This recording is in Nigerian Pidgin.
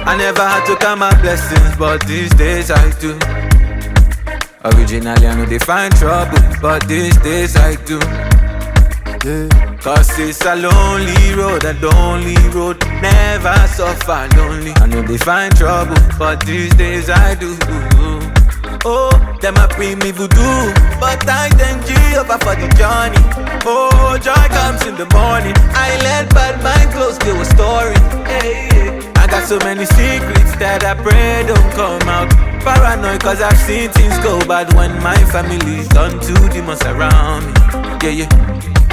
I never had to count my blessings, but these days I do. Originally I know they find trouble, but these days I do. Cause it's a lonely road, a lonely road, never suffer lonely. I know they find trouble, but these days I do. Oh, them a bring me voodoo, but I thank Jehovah for the journey. Oh, joy comes in the morning. I let bad mind close to a story. Hey, I got so many secrets that I pray don't come out. Paranoid cause I've seen things go bad when my family's done to demons around me. Yeah, yeah.